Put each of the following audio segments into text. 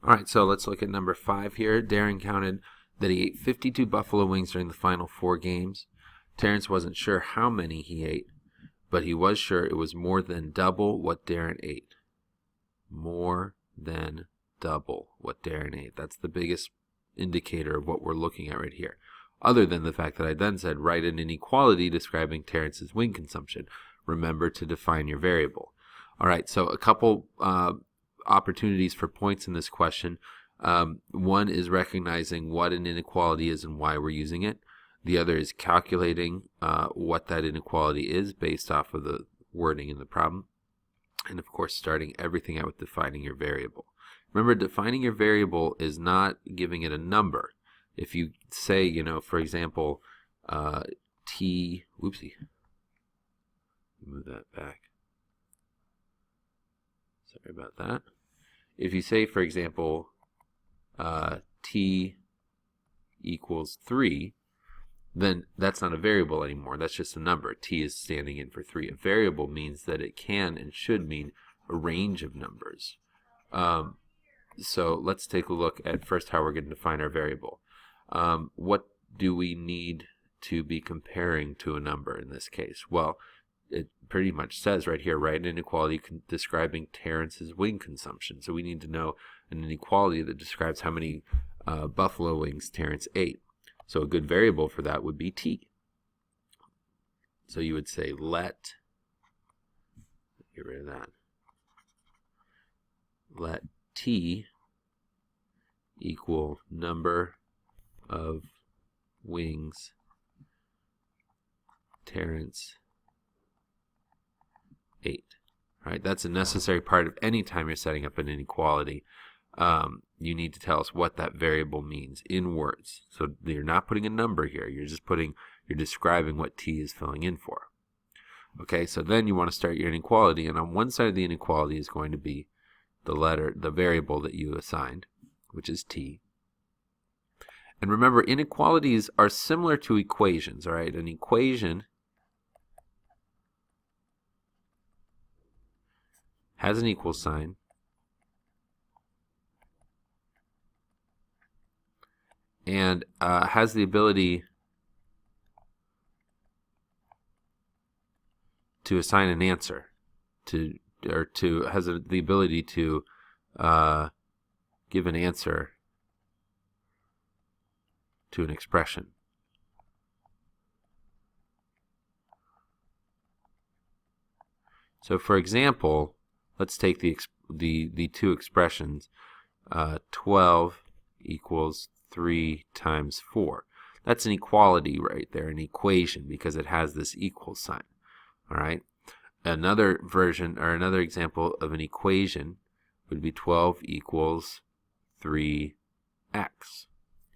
All right, so let's look at number 5 here. Darren counted that he ate 52 buffalo wings during the final 4 games. Terrence wasn't sure how many he ate, but he was sure it was more than double what Darren ate. More than double what Darren ate. That's the biggest indicator of what we're looking at right here. Other than the fact that I then said, write an inequality describing Terrence's wing consumption. Remember to define your variable. All right, so a couple opportunities for points in this question. One is recognizing what an inequality is and why we're using it. The other is calculating what that inequality is based off of the wording in the problem. And of course, starting everything out with defining your variable. Remember, defining your variable is not giving it a number. If you say, for example, t, whoopsie, move that back. Sorry about that. If you say, for example, t equals 3, then that's not a variable anymore. That's just a number. T is standing in for 3. A variable means that it can and should mean a range of numbers. So let's take a look at first how we're going to define our variable. What do we need to be comparing to a number in this case? Well, it pretty much says right here, write an inequality describing Terrence's wing consumption. So we need to know an inequality that describes how many buffalo wings Terrence ate. So a good variable for that would be t. So you would say let, get rid of that, let t equal number of wings Terrence ate. All right, that's a necessary part of any time you're setting up an inequality. You need to tell us what that variable means in words. So you're not putting a number here. You're describing what t is filling in for. Okay, so then you want to start your inequality, and on one side of the inequality is going to be the variable that you assigned, which is t. And remember, inequalities are similar to equations, all right? An equation has an equal sign, and has the ability to assign an answer has the ability to give an answer to an expression. So for example, let's take the two expressions. 12 equals 3 times 4. That's an equality right there, an equation, because it has this equal sign. All right. Another version or another example of an equation would be 12 equals 3x.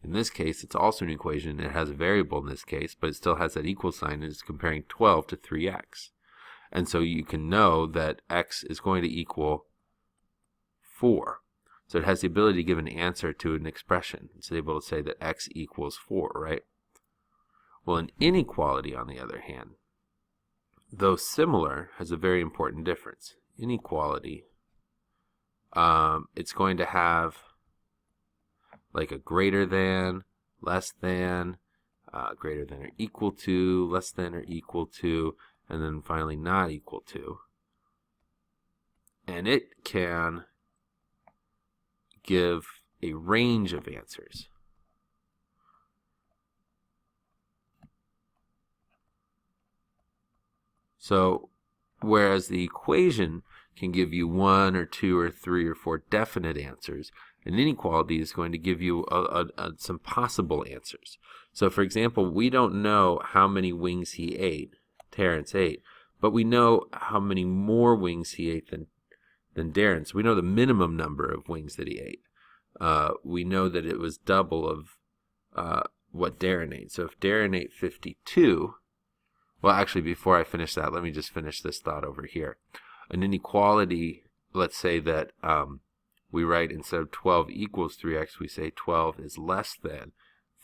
In this case, it's also an equation. It has a variable in this case, but it still has that equal sign, and it's comparing 12 to 3x. And so you can know that x is going to equal 4. So it has the ability to give an answer to an expression. It's able to say that x equals 4, right? Well, an inequality, on the other hand, though similar, has a very important difference. Inequality, it's going to have like a greater than, less than, greater than or equal to, less than or equal to, and then finally not equal to. And it can give a range of answers. So whereas the equation can give you 1 or 2 or 3 or 4 definite answers, an inequality is going to give you some possible answers. So for example, we don't know how many wings he ate, Terrence ate, but we know how many more wings he ate than Darren. So we know the minimum number of wings that he ate. We know that it was double of what Darren ate. So if Darren ate 52, well, actually, before I finish that, let me just finish this thought over here. An inequality, let's say that we write instead of 12 equals 3x, we say 12 is less than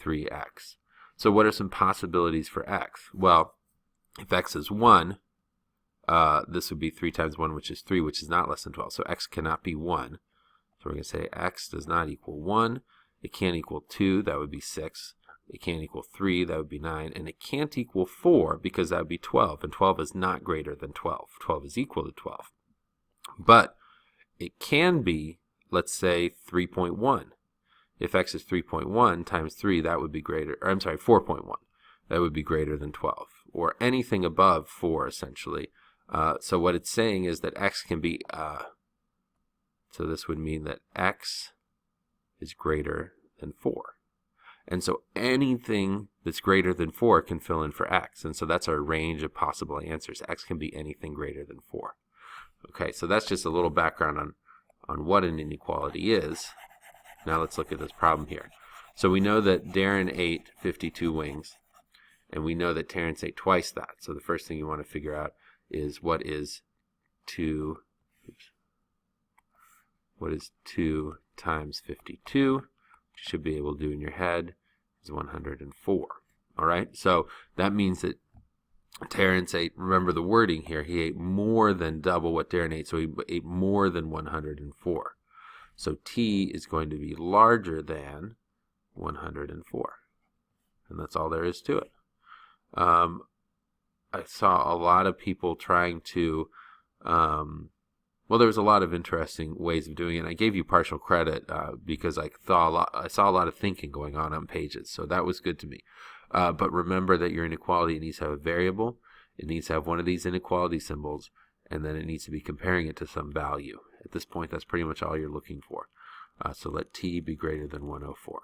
3x. So what are some possibilities for x? Well, if x is 1, this would be 3 times 1, which is 3, which is not less than 12. So x cannot be 1. we're going to say x does not equal 1. It can't equal 2. That would be 6. It can't equal 3. That would be 9. And it can't equal 4 because that would be 12. And 12 is not greater than 12. 12 is equal to 12. But it can be, let's say, 3.1. If x is 3.1 times 3, that would be greater, or I'm sorry, 4.1. That would be greater than 12. Or anything above 4, essentially. So what it's saying is that x can be, so this would mean that x is greater than 4. And so anything that's greater than 4 can fill in for x. And so that's our range of possible answers. X can be anything greater than 4. Okay, so that's just a little background on what an inequality is. Now let's look at this problem here. So we know that Darren ate 52 wings, and we know that Terrence ate twice that. So the first thing you want to figure out is what is 2 times 52? You should be able to do in your head is 104. All right, so that means that Terrence ate, remember the wording here, he ate more than double what Darren ate, so he ate more than 104. So T is going to be larger than 104. And that's all there is to it. I saw a lot of people trying to, well, there was a lot of interesting ways of doing it. I gave you partial credit because I saw a lot of thinking going on pages, so that was good to me. But remember that your inequality needs to have a variable, it needs to have one of these inequality symbols, and then it needs to be comparing it to some value. At this point, that's pretty much all you're looking for. So let T be greater than 104.